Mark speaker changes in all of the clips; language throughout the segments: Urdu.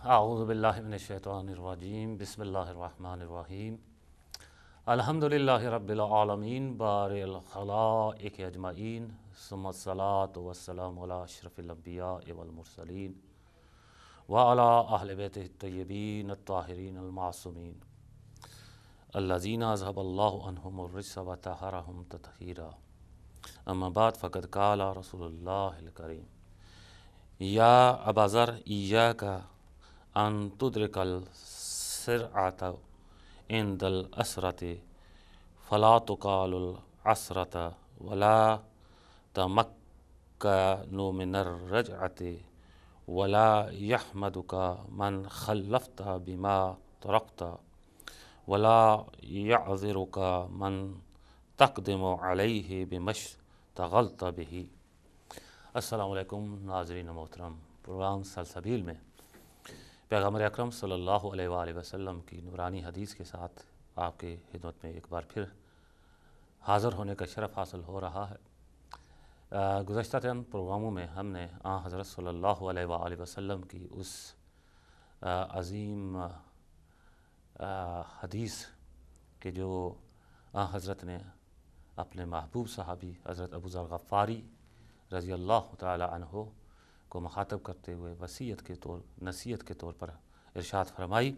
Speaker 1: اعوذ باللہ من الشیطان الرجیم بسم اللہ الرحمن الرحیم الحمدللہ رب العالمین بارئ الخلائق اجمعین ثم الصلاة والسلام علی اشرف الانبیاء والمرسلین وعلی اہل بیتہ الطیبین الطاہرین المعصومین الذین اذھب اللہ عنہم الرجس وطہرہم تطہیرا اما بعد فقد قال رسول اللہ الکریم یا ابا ذر ایاک ان تدرک السرعۃ عند العسرۃ فلا تقال العسرۃ ولا تمکن من الرجعۃ ولا يحمدک من خلفت بما ترکت ولا يعذرک من تقدم علیہ بما اشتغلت به۔ السلام علیکم ناظرین محترم، پروگرام سلسبیل میں پیغمبر اکرم صلی اللہ علیہ وآلہ وسلم کی نورانی حدیث کے ساتھ آپ کے خدمت میں ایک بار پھر حاضر ہونے کا شرف حاصل ہو رہا ہے۔ گزشتہ چند پروگراموں میں ہم نے حضرت صلی اللہ علیہ وآلہ وسلم کی اس عظیم حدیث کہ جو حضرت نے اپنے محبوب صحابی حضرت ابو ذر غفاری رضی اللہ تعالی عنہ کو مخاطب کرتے ہوئے نصیحت کے طور پر ارشاد فرمائی۔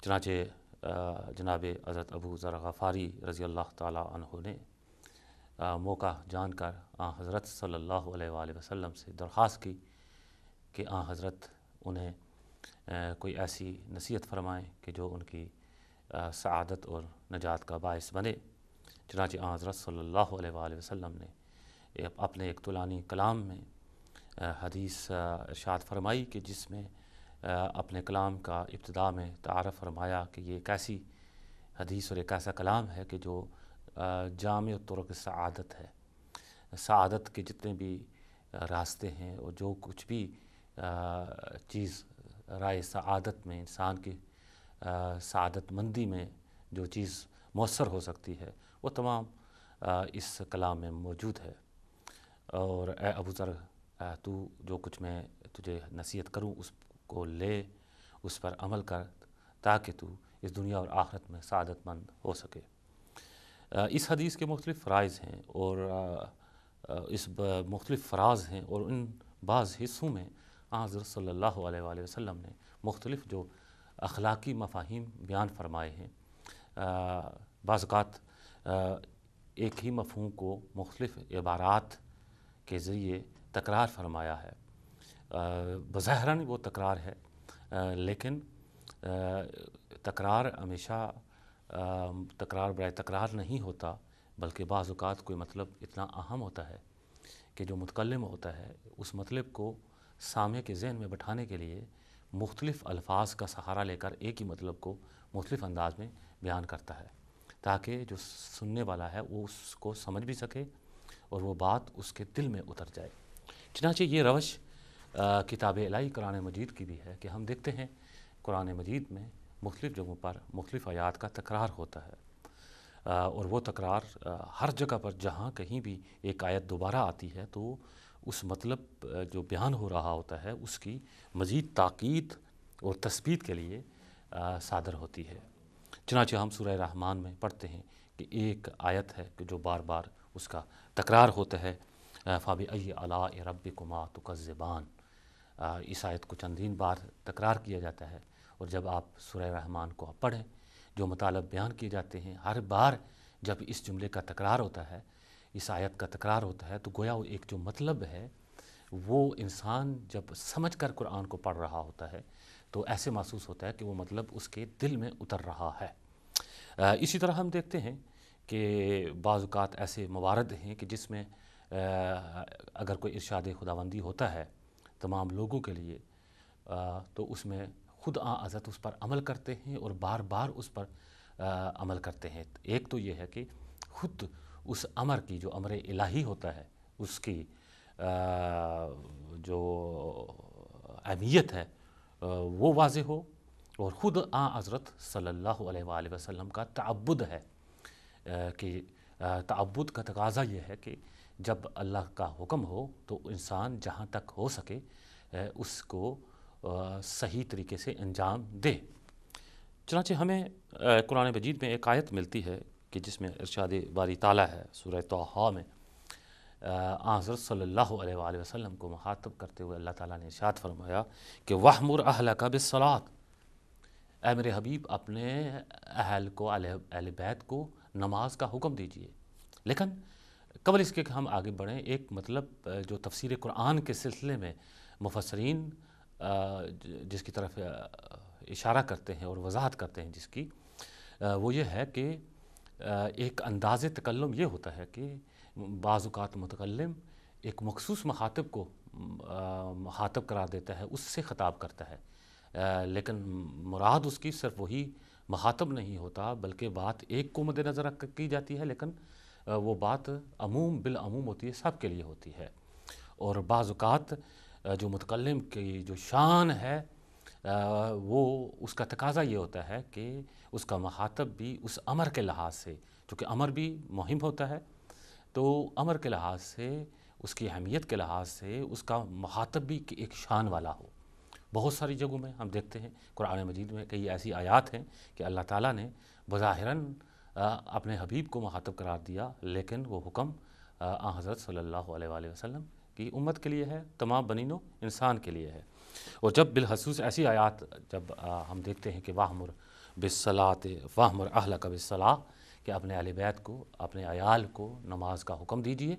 Speaker 1: چنانچہ جناب حضرت ابو ذر غفاری رضی اللہ تعالی عنہ نے موقع جان کر حضرت صلی اللہ علیہ وآلہ وسلم سے درخواست کی کہ حضرت انہیں کوئی ایسی نصیحت فرمائیں کہ جو ان کی سعادت اور نجات کا باعث بنے۔ چنانچہ حضرت صلی اللہ علیہ وآلہ وسلم نے اپنے ایک طولانی کلام میں حدیث ارشاد فرمائی کہ جس میں اپنے کلام کا ابتدا میں تعارف فرمایا کہ یہ ایک ایسی حدیث اور ایک ایسا کلام ہے کہ جو جامع طرق سعادت ہے۔ سعادت کے جتنے بھی راستے ہیں اور جو کچھ بھی چیز رائے سعادت میں انسان کی سعادت مندی میں جو چیز مؤثر ہو سکتی ہے وہ تمام اس کلام میں موجود ہے۔ اور اے ابو ذر، تو جو کچھ میں تجھے نصیحت کروں اس کو لے، اس پر عمل کر تاکہ تو اس دنیا اور آخرت میں سعادت مند ہو سکے۔ اس حدیث کے مختلف فرائض ہیں اور اس مختلف فراز ہیں اور ان بعض حصوں میں حضرت صلی اللہ علیہ وآلہ وسلم نے مختلف جو اخلاقی مفاہیم بیان فرمائے ہیں۔ بعض اوقات ایک ہی مفہوم کو مختلف عبارات کے ذریعے تکرار فرمایا ہے۔ بظاہراً وہ تکرار ہے، لیکن تکرار ہمیشہ تکرار برائے تکرار نہیں ہوتا، بلکہ بعض اوقات کوئی مطلب اتنا اہم ہوتا ہے کہ جو متکلم ہوتا ہے اس مطلب کو سامع کے ذہن میں بٹھانے کے لیے مختلف الفاظ کا سہارا لے کر ایک ہی مطلب کو مختلف انداز میں بیان کرتا ہے تاکہ جو سننے والا ہے وہ اس کو سمجھ بھی سکے اور وہ بات اس کے دل میں اتر جائے۔ چنانچہ یہ روش کتاب الہی قرآن مجید کی بھی ہے کہ ہم دیکھتے ہیں قرآن مجید میں مختلف جگہوں پر مختلف آیات کا تکرار ہوتا ہے، اور وہ تکرار ہر جگہ پر جہاں کہیں بھی ایک آیت دوبارہ آتی ہے تو اس مطلب جو بیان ہو رہا ہوتا ہے اس کی مزید تاکید اور تثبیت کے لیے صادر ہوتی ہے۔ چنانچہ ہم سورہ رحمان میں پڑھتے ہیں کہ ایک آیت ہے کہ جو بار بار اس کا تکرار ہوتا ہے، فَبِأَيِّ آلَاءِ رَبِّكُمَا تُكَذِّبَانِ۔ اس آیت کو چندین بار تکرار کیا جاتا ہے، اور جب آپ سورہ رحمان کو آپ پڑھیں جو مطالب بیان کیے جاتے ہیں ہر بار جب اس جملے کا تکرار ہوتا ہے، اس آیت کا تکرار ہوتا ہے، تو گویا وہ ایک جو مطلب ہے وہ انسان جب سمجھ کر قرآن کو پڑھ رہا ہوتا ہے تو ایسے محسوس ہوتا ہے کہ وہ مطلب اس کے دل میں اتر رہا ہے۔ اسی طرح ہم دیکھتے ہیں کہ بعض اوقات ایسے موارد ہیں کہ جس میں اگر کوئی ارشاد خداوندی ہوتا ہے تمام لوگوں کے لیے، تو اس میں خود حضرت اس پر عمل کرتے ہیں اور بار بار اس پر عمل کرتے ہیں۔ ایک تو یہ ہے کہ خود اس امر کی جو امر الہی ہوتا ہے اس کی جو اہمیت ہے وہ واضح ہو، اور خود حضرت صلی اللہ علیہ وآلہ وسلم کا تعبد ہے کہ تعبد کا تقاضا یہ ہے کہ جب اللہ کا حکم ہو تو انسان جہاں تک ہو سکے اس کو صحیح طریقے سے انجام دے۔ چنانچہ ہمیں قرآن مجید میں ایک آیت ملتی ہے کہ جس میں ارشاد باری تعالیٰ ہے سورہ طٰہٰ میں، حضرت صلی اللہ علیہ وآلہ وسلم کو مخاطب کرتے ہوئے اللہ تعالیٰ نے ارشاد فرمایا کہ وَأْمُرْ أَهْلَكَ بِالصَّلَاةِ، اے میرے حبیب اپنے اہل کو، اہل بیت کو نماز کا حکم دیجئے۔ لیکن قبل اس کے کہ ہم آگے بڑھیں، ایک مطلب جو تفسیر قرآن کے سلسلے میں مفسرین جس کی طرف اشارہ کرتے ہیں اور وضاحت کرتے ہیں جس کی، وہ یہ ہے کہ ایک انداز تکلم یہ ہوتا ہے کہ بعض اوقات متکلم ایک مخصوص مخاطب کو مخاطب قرار دیتا ہے، اس سے خطاب کرتا ہے، لیکن مراد اس کی صرف وہی مخاطب نہیں ہوتا، بلکہ بات ایک کو مد نظر رکھ کی جاتی ہے، لیکن وہ بات عموم بالعموم ہوتی ہے، سب کے لیے ہوتی ہے۔ اور بعض اوقات جو متکلم کی جو شان ہے وہ اس کا تقاضا یہ ہوتا ہے کہ اس کا مخاطب بھی اس امر کے لحاظ سے، چونکہ امر بھی مہم ہوتا ہے، تو امر کے لحاظ سے، اس کی اہمیت کے لحاظ سے اس کا مخاطب بھی ایک شان والا ہو۔ بہت ساری جگہوں میں ہم دیکھتے ہیں قرآن مجید میں کئی ایسی آیات ہیں کہ اللہ تعالیٰ نے بظاہراً اپنے حبیب کو مخاطب قرار دیا، لیکن وہ حکم حضرت صلی اللہ علیہ وآلہ وسلم کی امت کے لیے ہے، تمام بنی نوع انسان کے لیے ہے۔ اور جب بالخصوص ایسی آیات جب ہم دیکھتے ہیں کہ وَأْمُرْ بِالصَّلَاةِ وَأْمُرْ أَهْلَكَ بِالصَّلَاةِ، کہ اپنے اہل بیت کو، اپنے عیال کو نماز کا حکم دیجئے،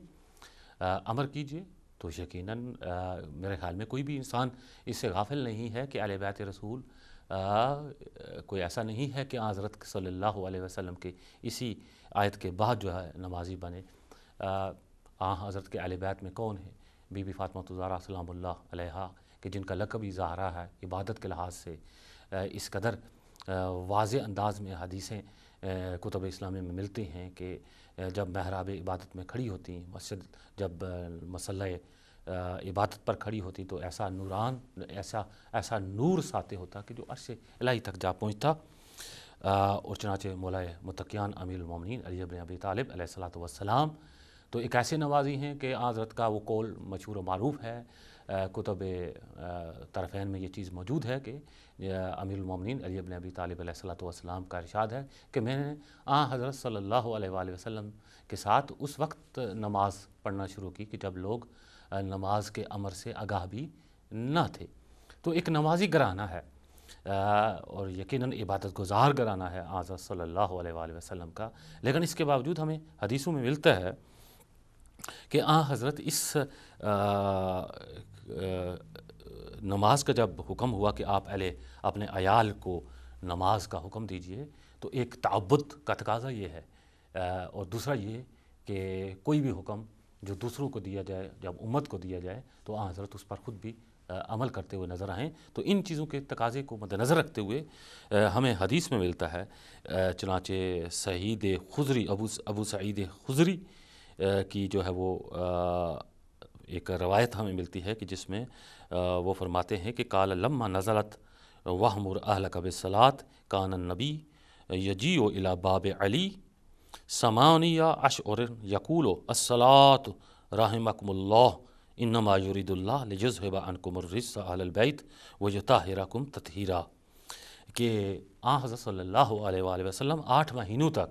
Speaker 1: امر کیجئے، تو یقیناً میرے خیال میں کوئی بھی انسان اس سے غافل نہیں ہے کہ اہل بیت رسول کوئی ایسا نہیں ہے کہ حضرت صلی اللہ علیہ وسلم کے اسی آیت کے بعد جو ہے نمازی بنے۔ حضرت کے اہل بیت میں کون ہیں؟ بی بی فاطمہ الزہرا سلام اللہ علیہا، کہ جن کا لقب ہی زہرا ہے، عبادت کے لحاظ سے اس قدر واضح انداز میں حدیثیں کتب اسلامی میں ملتی ہیں کہ جب محراب عبادت میں کھڑی ہوتی، مسجد جب مصلی عبادت پر کھڑی ہوتی، تو ایسا نوران، ایسا نور ساطع ہوتا کہ جو عرش الہی تک جا پہنچتا۔ اور چنانچہ مولا متقیان امیر المومنین علی بن ابی طالب علیہ الصلوۃ والسلام تو ایک ایسے نوازی ہیں کہ حضرت کا وہ قول مشہور و معروف ہے، کتب طرفین میں یہ چیز موجود ہے کہ امیر المومنین علی بن ابی طالب علیہ الصلوۃ والسلام کا ارشاد ہے کہ میں نے حضرت صلی اللہ علیہ وآلہ وسلم کے ساتھ اس وقت نماز پڑھنا شروع کی کہ جب لوگ نماز کے امر سے آگاہ بھی نہ تھے۔ تو ایک نمازی گھرانہ ہے اور یقیناً عبادت گزار گھرانہ ہے حضرت صلی اللہ علیہ وآلہ وسلم کا، لیکن اس کے باوجود ہمیں حدیثوں میں ملتا ہے کہ حضرت اس نماز کا جب حکم ہوا کہ آپ اپنے عیال کو نماز کا حکم دیجئے، تو ایک تعبد کا تقاضا یہ ہے، اور دوسرا یہ کہ کوئی بھی حکم جو دوسروں کو دیا جائے، جب امت کو دیا جائے، تو حضرت اس پر خود بھی عمل کرتے ہوئے نظر آئیں۔ تو ان چیزوں کے تقاضے کو مد نظر رکھتے ہوئے ہمیں حدیث میں ملتا ہے، چنانچہ سعید خضری ابو سعید خضری کی جو ہے وہ ایک روایت ہمیں ملتی ہے کہ جس میں وہ فرماتے ہیں کہ قال لما نزلت وَأْمُرْ أَهْلَكَ بِالصَّلَاةِ كَانَ النَّبِيُّ يَجِيءُ إِلَى بَابِ عَلِيٍّ ثَمَانِيَ عَشْرٍ يَقُولُ الصَّلَاةُ رَحِمَكُمُ اللَّهُ إِنَّمَا يُرِيدُ اللَّهُ لِيُذْهِبَ عَنْكُمُ الرِّجْسَ أَهْلَ الْبَيْتِ وَيُطَهِّرَكُمْ تَطْهِيرًا، کہ حضرت صلی اللہ علیہ وآلہ وسلم 8 مہینوں تک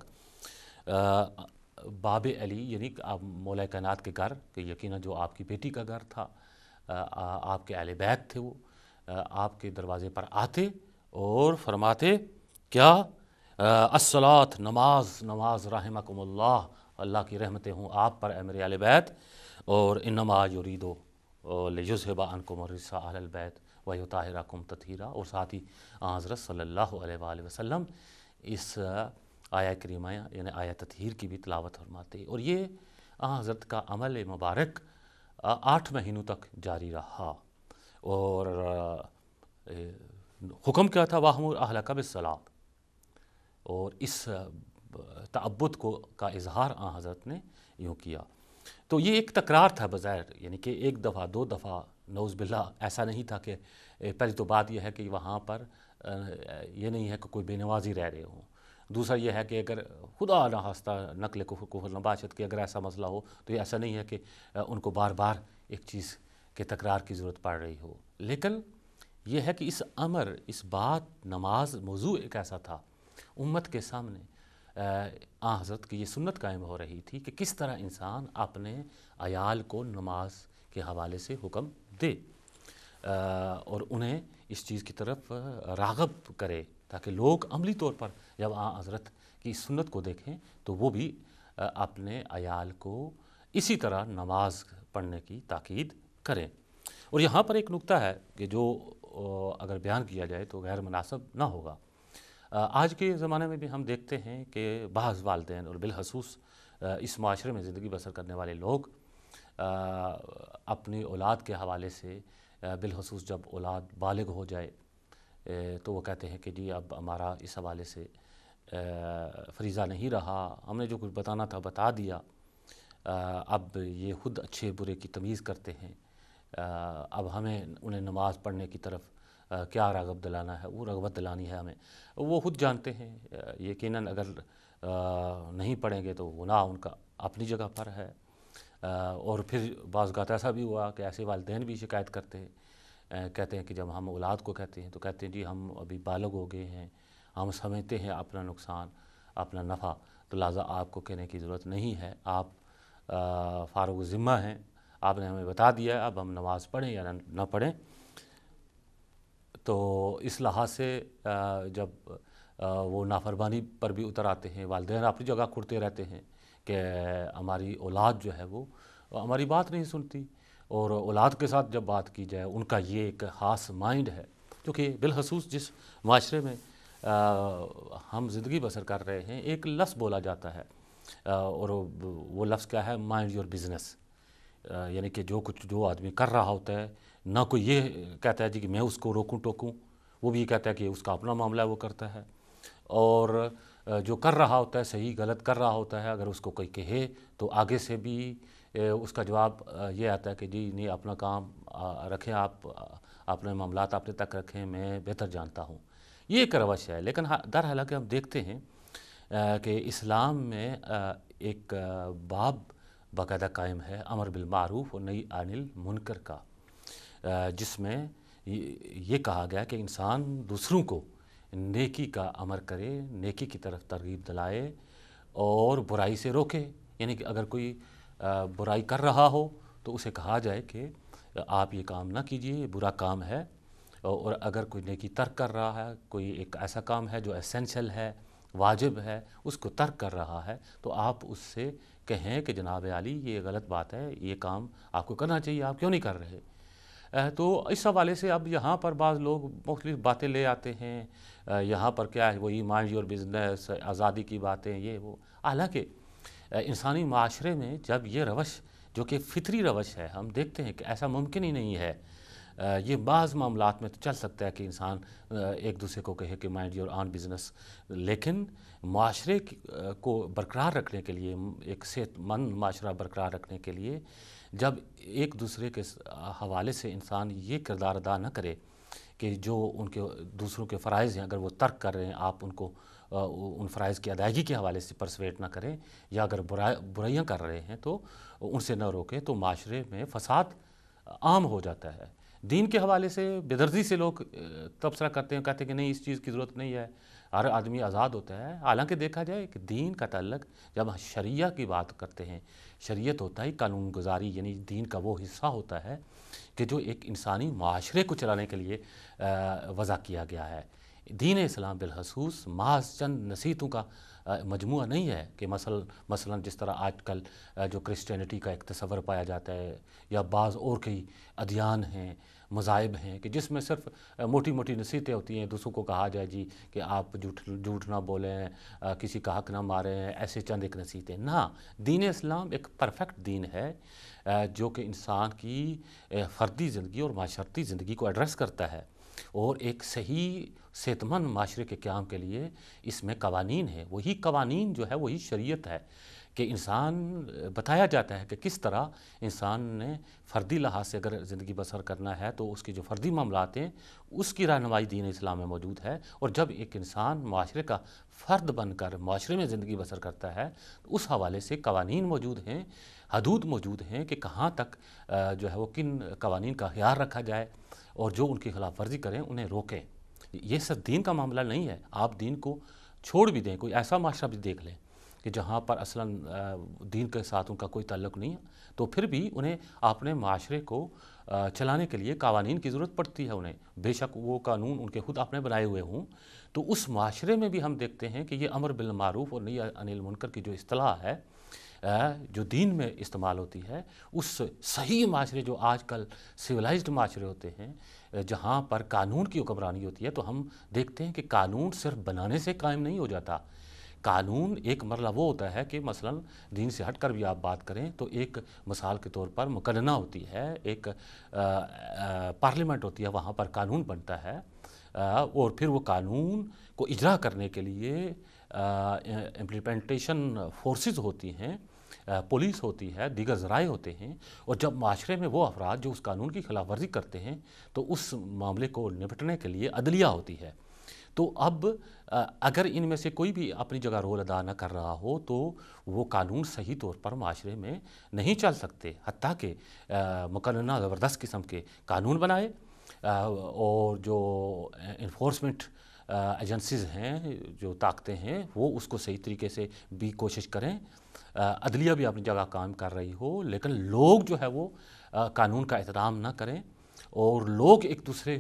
Speaker 1: باب علی یعنی مولا کائنات کے گھر، کہ یقیناً جو آپ کی بیٹی کا گھر تھا، آپ کے اہل بیت تھے، وہ آپ کے دروازے پر آتے اور فرماتے کیا؟ الصلاۃ، نماز رحمکم اللہ، اللہ کی رحمتیں ہوں آپ پر اے میرے اہل بیت، اور انما یریدو لیذھب عنکم الرجس اہل البیت ویطہرکم تطہیرا، اور ساتھ ہی حضرت صلی اللہ علیہ وآلہ وسلم اس آیہ کریمہ یعنی آیہ تطہیر کی بھی تلاوت فرماتے، اور یہ حضرت کا عمل مبارک 8 مہینوں تک جاری رہا۔ اور حکم کیا تھا؟ وَأْمُرْ أَهْلَكَ بِالصَّلَاةِ، اور اس تعبد کا اظہار حضرت نے یوں کیا۔ تو یہ ایک تکرار تھا بظاہر، یعنی کہ ایک دفعہ 2 دفعہ، نعوذ باللہ ایسا نہیں تھا کہ پہلی تو بات یہ ہے کہ وہاں پر یہ نہیں ہے کہ کوئی بے نوازی رہ رہے ہوں، دوسرا یہ ہے کہ اگر خدا نہ خواستہ نقل کفر نباشت کہ اگر ایسا مسئلہ ہو تو یہ ایسا نہیں ہے کہ ان کو بار بار ایک چیز کے تکرار کی ضرورت پڑ رہی ہو، لیکن یہ ہے کہ اس بات نماز موضوع ایک ایسا تھا امت کے سامنے حضرت کی یہ سنت قائم ہو رہی تھی کہ کس طرح انسان اپنے عیال کو نماز کے حوالے سے حکم دے اور انہیں اس چیز کی طرف راغب کرے تاکہ لوگ عملی طور پر جب حضرت کی اس سنت کو دیکھیں تو وہ بھی اپنے عیال کو اسی طرح نماز پڑھنے کی تاکید کریں۔ اور یہاں پر ایک نکتہ ہے کہ جو اگر بیان کیا جائے تو غیر مناسب نہ ہوگا۔ آج کے زمانے میں بھی ہم دیکھتے ہیں کہ بعض والدین اور بالخصوص اس معاشرے میں زندگی بسر کرنے والے لوگ اپنی اولاد کے حوالے سے بالخصوص جب اولاد بالغ ہو جائے تو وہ کہتے ہیں کہ جی اب ہمارا اس حوالے سے فریضہ نہیں رہا، ہم نے جو کچھ بتانا تھا بتا دیا، اب یہ خود اچھے برے کی تمیز کرتے ہیں، اب ہمیں انہیں نماز پڑھنے کی طرف کیا رغبت دلانا ہے، وہ رغبت دلانی ہے ہمیں، وہ خود جانتے ہیں۔ یقیناً اگر نہیں پڑھیں گے تو گناہ ان کا اپنی جگہ پر ہے۔ اور پھر بعض اوقات ایسا بھی ہوا کہ ایسے والدین بھی شکایت کرتے ہیں، کہتے ہیں کہ جب ہم اولاد کو کہتے ہیں تو کہتے ہیں جی ہم ابھی بالغ ہو گئے ہیں، ہم سمجھتے ہیں اپنا نقصان اپنا نفع، تو لہٰذا آپ کو کہنے کی ضرورت نہیں ہے، آپ فارغ الذمہ ہیں، آپ نے ہمیں بتا دیا ہے، اب ہم نماز پڑھیں یا نہ پڑھیں۔ تو اس لحاظ سے جب وہ نافرمانی پر بھی اتر آتے ہیں، والدین اپنی جگہ کھڑتے رہتے ہیں کہ ہماری اولاد جو ہے وہ ہماری بات نہیں سنتی، اور اولاد کے ساتھ جب بات کی جائے ان کا یہ ایک خاص مائنڈ ہے، کیونکہ بالخصوص جس معاشرے میں ہم زندگی بسر کر رہے ہیں ایک لفظ بولا جاتا ہے، اور وہ لفظ کیا ہے؟ مائنڈ یور بزنس، یعنی کہ جو آدمی کر رہا ہوتا ہے، نہ کوئی یہ کہتا ہے جی کہ میں اس کو روکوں ٹوکوں، وہ بھی یہ کہتا ہے کہ اس کا اپنا معاملہ ہے وہ کرتا ہے، اور جو کر رہا ہوتا ہے صحیح غلط کر رہا ہوتا ہے اگر اس کو کوئی کہے تو آگے سے بھی اس کا جواب یہ آتا ہے کہ جی نہیں اپنا کام رکھیں، آپ اپنے معاملات اپنے تک رکھیں، میں بہتر جانتا ہوں۔ یہ ایک روش ہے، لیکن در حالانکہ ہم دیکھتے ہیں کہ اسلام میں ایک باب باقاعدہ قائم ہے امر بالمعروف اور نہی عن المنکر کا، جس میں یہ کہا گیا کہ انسان دوسروں کو نیکی کا امر کرے، نیکی کی طرف ترغیب دلائے اور برائی سے روکے، یعنی کہ اگر کوئی برائی کر رہا ہو تو اسے کہا جائے کہ آپ یہ کام نہ کیجئے، یہ برا کام ہے، اور اگر کوئی نیکی ترک کر رہا ہے، کوئی ایک ایسا کام ہے جو ایسینشل ہے، واجب ہے، اس کو ترک کر رہا ہے، تو آپ اس سے کہیں کہ جناب عالی یہ غلط بات ہے، یہ کام آپ کو کرنا چاہیے، آپ کیوں نہیں کر رہے؟ تو اس حوالے سے اب یہاں پر بعض لوگ مختلف باتیں لے آتے ہیں، یہاں پر کیا ہے وہی مائنڈ یور بزنس، آزادی کی باتیں، یہ وہ، حالانکہ انسانی معاشرے میں جب یہ روش جو کہ فطری روش ہے، ہم دیکھتے ہیں کہ ایسا ممکن ہی نہیں ہے، یہ بعض معاملات میں تو چل سکتا ہے کہ انسان ایک دوسرے کو کہے کہ مائنڈ یور آن بزنس، لیکن معاشرے کو برقرار رکھنے کے لیے، ایک صحت مند معاشرہ برقرار رکھنے کے لیے، جب ایک دوسرے کے حوالے سے انسان یہ کردار ادا نہ کرے کہ جو ان کے دوسروں کے فرائض ہیں اگر وہ ترک کر رہے ہیں آپ ان کو ان فرائض کی ادائیگی کے حوالے سے پرسویٹ نہ کریں، یا اگر برائیاں کر رہے ہیں تو ان سے نہ روکیں، تو معاشرے میں فساد عام ہو جاتا ہے۔ دین کے حوالے سے بے دردی سے لوگ تبصرہ کرتے ہیں، کہتے ہیں کہ نہیں اس چیز کی ضرورت نہیں ہے، ہر آدمی آزاد ہوتا ہے، حالانکہ دیکھا جائے کہ دین کا تعلق جب شریعہ کی بات کرتے ہیں، شریعت ہوتا ہے قانون گزاری، یعنی دین کا وہ حصہ ہوتا ہے کہ جو ایک انسانی معاشرے کو چلانے کے لیے وضع کیا گیا ہے۔ دین اسلام بالخصوص محض چند نصیحتوں کا مجموعہ نہیں ہے کہ مثلا جس طرح آج کل جو کرسچینٹی کا ایک تصور پایا جاتا ہے، یا بعض اور کئی ادیان ہیں، مذاہب ہیں کہ جس میں صرف موٹی موٹی نصیحتیں ہوتی ہیں، دوسروں کو کہا جائے جی کہ آپ جھوٹ نہ بولیں، کسی کا حق نہ ماریں، ایسے چند ایک نصیحتیں نہ۔ دین اسلام ایک پرفیکٹ دین ہے جو کہ انسان کی فردی زندگی اور معاشرتی زندگی کو ایڈریس کرتا ہے، اور ایک صحیح صحت مند معاشرے کے قیام کے لیے اس میں قوانین ہیں، وہی قوانین جو ہے وہی شریعت ہے کہ انسان بتایا جاتا ہے کہ کس طرح انسان نے فردی لحاظ سے اگر زندگی بسر کرنا ہے تو اس کی جو فردی معاملات ہیں اس کی رہنمائی دین اسلام میں موجود ہے، اور جب ایک انسان معاشرے کا فرد بن کر معاشرے میں زندگی بسر کرتا ہے تو اس حوالے سے قوانین موجود ہیں، حدود موجود ہیں کہ کہاں تک جو ہے وہ کن قوانین کا خیال رکھا جائے، اور جو ان کی خلاف ورزی کریں انہیں روکیں۔ یہ صرف دین کا معاملہ نہیں ہے، آپ دین کو چھوڑ بھی دیں، کوئی ایسا معاشرہ بھی دیکھ لیں کہ جہاں پر اصلاً دین کے ساتھ ان کا کوئی تعلق نہیں ہے، تو پھر بھی انہیں اپنے معاشرے کو چلانے کے لیے قوانین کی ضرورت پڑتی ہے انہیں، بے شک وہ قانون ان کے خود اپنے بنائے ہوئے ہوں۔ تو اس معاشرے میں بھی ہم دیکھتے ہیں کہ یہ امر بالمعروف اور نہی عن المنکر کی جو اصطلاح ہے جو دین میں استعمال ہوتی ہے، اس صحیح معاشرے جو آج کل سویلائزڈ معاشرے ہوتے ہیں جہاں پر قانون کی حکمرانی ہوتی ہے، تو ہم دیکھتے ہیں کہ قانون صرف بنانے سے قائم نہیں ہو جاتا۔ قانون ایک مرحلہ وہ ہوتا ہے کہ مثلاً دین سے ہٹ کر بھی آپ بات کریں تو ایک مثال کے طور پر مقننہ ہوتی ہے، ایک پارلیمنٹ ہوتی ہے، وہاں پر قانون بنتا ہے اور پھر وہ قانون کو اجرا کرنے کے لیے امپلیمنٹیشن فورسز ہوتی ہیں، پولیس ہوتی ہے، دیگر ذرائع ہوتے ہیں، اور جب معاشرے میں وہ افراد جو اس قانون کی خلاف ورزی کرتے ہیں تو اس معاملے کو نپٹنے کے لیے عدلیہ ہوتی ہے۔ تو اب اگر ان میں سے کوئی بھی اپنی جگہ رول ادا نہ کر رہا ہو تو وہ قانون صحیح طور پر معاشرے میں نہیں چل سکتے، حتیٰ کہ مقننہ زبردست قسم کے قانون بنائے اور جو انفورسمنٹ ایجنسیز ہیں، جو طاقتیں ہیں، وہ اس کو صحیح طریقے سے بھی کوشش کریں، عدلیہ بھی اپنی جگہ کام کر رہی ہو، لیکن لوگ جو ہے وہ قانون کا احترام نہ کریں اور لوگ ایک دوسرے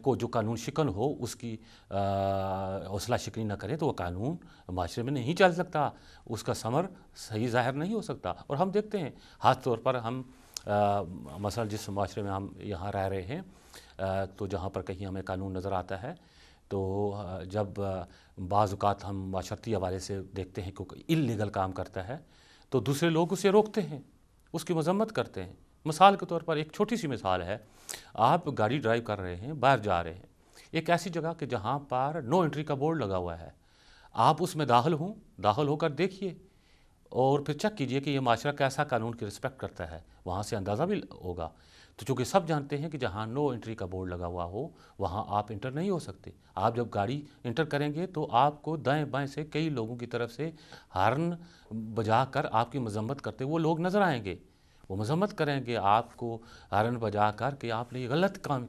Speaker 1: کو جو قانون شکن ہو اس کی حوصلہ شکنی نہ کریں، تو وہ قانون معاشرے میں نہیں چل سکتا، اس کا ثمر صحیح ظاہر نہیں ہو سکتا۔ اور ہم دیکھتے ہیں خاص طور پر ہم مثلا جس معاشرے میں ہم یہاں رہ رہے ہیں تو جہاں پر کہیں ہمیں قانون نظر آتا ہے تو جب بعض اوقات ہم معاشرتی حوالے سے دیکھتے ہیں کہ کوئی اللیگل کام کرتا ہے تو دوسرے لوگ اسے روکتے ہیں، اس کی مذمت کرتے ہیں۔ مثال کے طور پر ایک چھوٹی سی مثال ہے، آپ گاڑی ڈرائیو کر رہے ہیں، باہر جا رہے ہیں ایک ایسی جگہ کہ جہاں پر نو انٹری کا بورڈ لگا ہوا ہے، آپ اس میں داخل ہو کر دیکھیے اور پھر چیک کیجئے کہ یہ معاشرہ کیسا قانون کی رسپیکٹ کرتا ہے، وہاں سے اندازہ بھی ہوگا۔ تو چونکہ سب جانتے ہیں کہ جہاں نو انٹری کا بورڈ لگا ہوا ہو وہاں آپ انٹر نہیں ہو سکتے۔ آپ جب گاڑی انٹر کریں گے تو آپ کو دائیں بائیں سے کئی لوگوں کی طرف سے ہارن بجا کر آپ کی مذمت کرتے وہ لوگ نظر آئیں گے، وہ مذمت کریں گے آپ کو ہارن بجا کر کہ آپ نے یہ غلط کام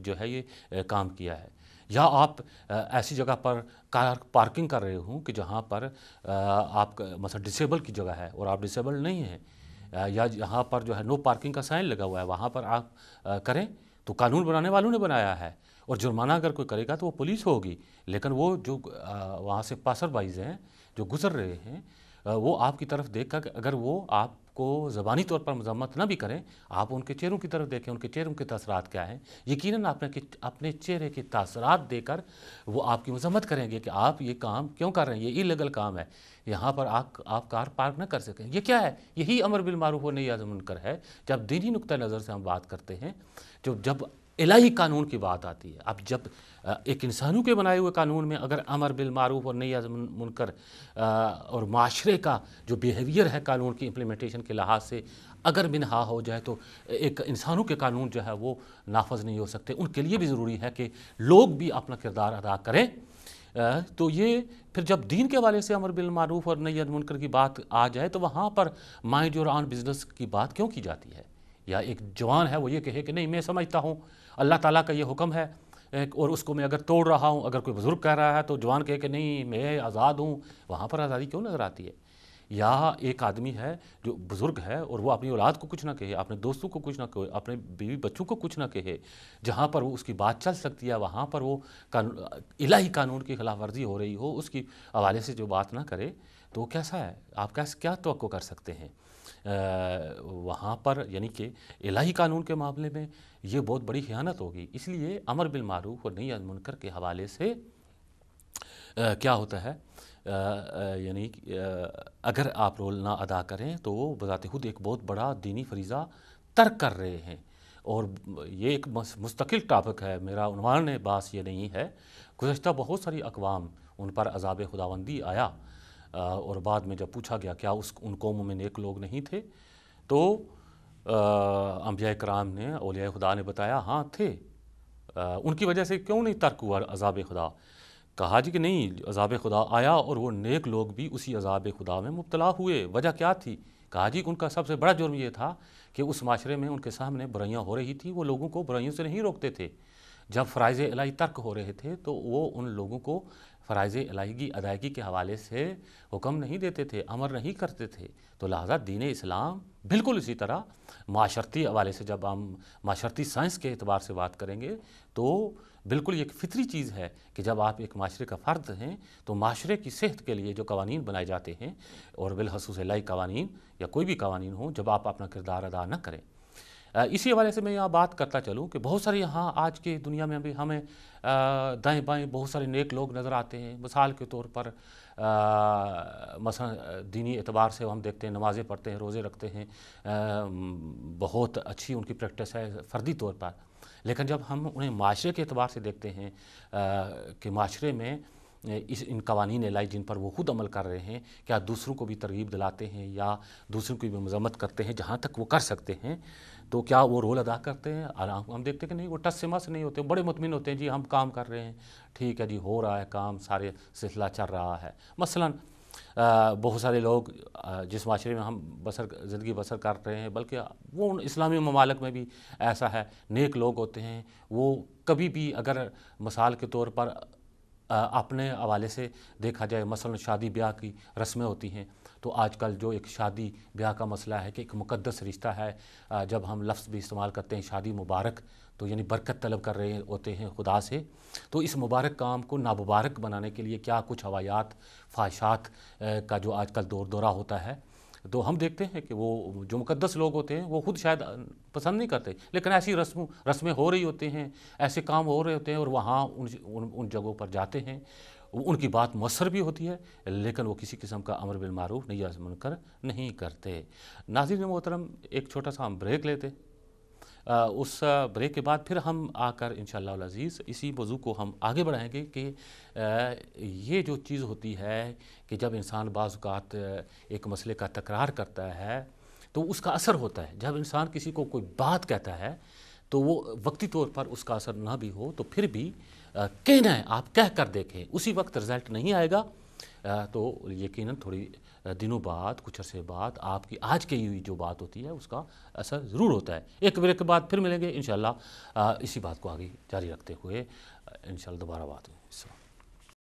Speaker 1: جو ہے یہ کام کیا ہے۔ یا آپ ایسی جگہ پر کار پارکنگ کر رہے ہوں کہ جہاں پر آپ مثلا ڈسیبل کی جگہ ہے اور آپ ڈسیبل نہیں ہیں، یا جہاں پر جو ہے نو پارکنگ کا سائن لگا ہوا ہے وہاں پر آپ کریں، تو قانون بنانے والوں نے بنایا ہے اور جرمانہ اگر کوئی کرے گا تو وہ پولیس ہوگی، لیکن وہ جو وہاں سے پاسر بائز ہیں جو گزر رہے ہیں وہ آپ کی طرف دیکھ کر اگر وہ آپ کو زبانی طور پر مذمت نہ بھی کریں، آپ ان کے چہروں کی طرف دیکھیں، ان کے چہروں کے تاثرات کیا ہیں، یقیناً اپنے چہرے کے تاثرات دے کر وہ آپ کی مذمت کریں گے کہ آپ یہ کام کیوں کر رہے ہیں، یہ اللیگل کام ہے، یہاں پر آپ کار پارک نہ کر سکیں۔ یہ کیا ہے؟ یہی امر بالمعروف و نہی عن المنکر ہے۔ جب دینی نقطہ نظر سے ہم بات کرتے ہیں، جب الہی قانون کی بات آتی ہے، اب جب ایک انسانوں کے بنائے ہوئے قانون میں اگر امر بالمعروف اور نہی عن المنکر اور معاشرے کا جو بیہیویئر ہے قانون کی امپلیمنٹیشن کے لحاظ سے اگر منہا ہو جائے تو ایک انسانوں کے قانون جو ہے وہ نافذ نہیں ہو سکتے۔ ان کے لیے بھی ضروری ہے کہ لوگ بھی اپنا کردار ادا کریں۔ تو یہ پھر جب دین کے حوالے سے امر بالمعروف اور نہی عن المنکر کی بات آ جائے تو وہاں پر مائنڈ یور اون بزنس کی بات کیوں کی جاتی ہے؟ یا ایک جوان ہے وہ یہ کہے کہ نہیں میں سمجھتا ہوں اللہ تعالیٰ کا یہ حکم ہے اور اس کو میں اگر توڑ رہا ہوں، اگر کوئی بزرگ کہہ رہا ہے تو جوان کہے کہ نہیں میں آزاد ہوں، وہاں پر آزادی کیوں نظر آتی ہے؟ یا ایک آدمی ہے جو بزرگ ہے اور وہ اپنی اولاد کو کچھ نہ کہے، اپنے دوستوں کو کچھ نہ کہے، اپنے بیوی بچوں کو کچھ نہ کہے، جہاں پر وہ اس کی بات چل سکتی ہے وہاں پر وہ الہی قانون کی خلاف ورزی ہو رہی ہو اس کی حوالے سے جو بات نہ کرے تو وہ کیسا ہے؟ آپ کیا توقع کر سکتے ہیں؟ وہاں پر یعنی کہ الہی قانون کے معاملے میں یہ بہت بڑی خیانت ہوگی۔ اس لیے امر بالمعروف اور نہی عن المنکر کے حوالے سے کیا ہوتا ہے، یعنی اگر آپ رول نہ ادا کریں تو وہ بذات خود ایک بہت بڑا دینی فریضہ ترک کر رہے ہیں۔ اور یہ ایک مستقل ٹاپک ہے، میرا عنوان بحث یہ نہیں ہے۔ گزشتہ بہت ساری اقوام ان پر عذاب خداوندی آیا اور بعد میں جب پوچھا گیا کیا ان قوموں میں نیک لوگ نہیں تھے تو انبیاء کرام نے، اولیاء خدا نے بتایا ہاں تھے، ان کی وجہ سے کیوں نہیں ترک ہوا عذاب خدا؟ کہا جی کہ نہیں، عذاب خدا آیا اور وہ نیک لوگ بھی اسی عذاب خدا میں مبتلا ہوئے۔ وجہ کیا تھی کہا جی ان کا سب سے بڑا جرم یہ تھا کہ اس معاشرے میں ان کے سامنے برائیاں ہو رہی تھی، وہ لوگوں کو برائیوں سے نہیں روکتے تھے۔ جب فرائض الہی ترک ہو رہے تھے تو وہ ان لوگوں کو فرائض الہی کی ادائیگی کے حوالے سے حکم نہیں دیتے تھے، امر نہیں کرتے تھے۔ تو لہٰذا دین اسلام بالکل اسی طرح معاشرتی حوالے سے، جب ہم معاشرتی سائنس کے اعتبار سے بات کریں گے تو بالکل یہ ایک فطری چیز ہے کہ جب آپ ایک معاشرے کا فرد ہیں تو معاشرے کی صحت کے لیے جو قوانین بنائے جاتے ہیں، اور بالخصوص الہی قوانین یا کوئی بھی قوانین ہوں، جب آپ اپنا کردار ادا نہ کریں۔ اسی حوالے سے میں یہاں بات کرتا چلوں کہ بہت سارے یہاں آج کی دنیا میں بھی ہمیں دائیں بائیں بہت سارے نیک لوگ نظر آتے ہیں۔ مثال کے طور پر مثلا دینی اعتبار سے ہم دیکھتے ہیں، نمازیں پڑھتے ہیں، روزے رکھتے ہیں، بہت اچھی ان کی پریکٹس ہے فردی طور پر، لیکن جب ہم انہیں معاشرے کے اعتبار سے دیکھتے ہیں کہ معاشرے میں ان قوانین الہی جن پر وہ خود عمل کر رہے ہیں، کیا دوسروں کو بھی ترغیب دلاتے ہیں یا دوسروں کی بھی مذمت کرتے ہیں جہاں تک وہ کر سکتے ہیں، تو کیا وہ رول ادا کرتے ہیں؟ ہم دیکھتے ہیں کہ نہیں، وہ ٹس سے مس نہیں ہوتے، بڑے مطمئن ہوتے ہیں، جی ہم کام کر رہے ہیں، ٹھیک ہے جی، ہو رہا ہے کام، سارے سلسلہ چل رہا ہے۔ مثلا بہت سارے لوگ جس معاشرے میں ہم زندگی بسر کر رہے ہیں، بلکہ وہ ان اسلامی ممالک میں بھی ایسا ہے، نیک لوگ ہوتے ہیں، وہ کبھی بھی اگر مثال کے طور پر اپنے حوالے سے دیکھا جائے، مثلا شادی بیاہ کی رسمیں ہوتی ہیں، تو آج کل جو ایک شادی بیاہ کا مسئلہ ہے کہ ایک مقدس رشتہ ہے، جب ہم لفظ بھی استعمال کرتے ہیں شادی مبارک، تو یعنی برکت طلب کر رہے ہوتے ہیں خدا سے، تو اس مبارک کام کو نامبارک بنانے کے لیے کیا کچھ ہوایات، فحاشات کا جو آج کل دورہ ہوتا ہے، تو ہم دیکھتے ہیں کہ وہ جو مقدس لوگ ہوتے ہیں وہ خود شاید پسند نہیں کرتے، لیکن ایسی رسمیں ہو رہی ہوتے ہیں، ایسے کام ہو رہے ہوتے ہیں، اور وہاں ان جگہوں پر جاتے ہیں، ان کی بات مؤثر بھی ہوتی ہے، لیکن وہ کسی قسم کا امر بالمعروف نہی عن المنکر نہیں کرتے۔ ناظرین محترم، ایک چھوٹا سا ہم بریک لیتے، اس بریک کے بعد پھر ہم آ کر انشاءاللہ العزیز اسی موضوع کو ہم آگے بڑھائیں گے کہ یہ جو چیز ہوتی ہے کہ جب انسان بعض اوقات ایک مسئلے کا تکرار کرتا ہے تو اس کا اثر ہوتا ہے۔ جب انسان کسی کو کوئی بات کہتا ہے تو وہ وقتی طور پر اس کا اثر نہ بھی ہو تو پھر بھی کہنا ہے، آپ کہہ کر دیکھیں، اسی وقت رزلٹ نہیں آئے گا تو یقیناً تھوڑی دنوں بعد، کچھ عرصے بعد آپ کی آج کی ہوئی جو بات ہوتی ہے اس کا اثر ضرور ہوتا ہے۔ ایک بریک کے بعد پھر ملیں گے انشاءاللہ، اسی بات کو آگے جاری رکھتے ہوئے انشاءاللہ دوبارہ بات ہوئی۔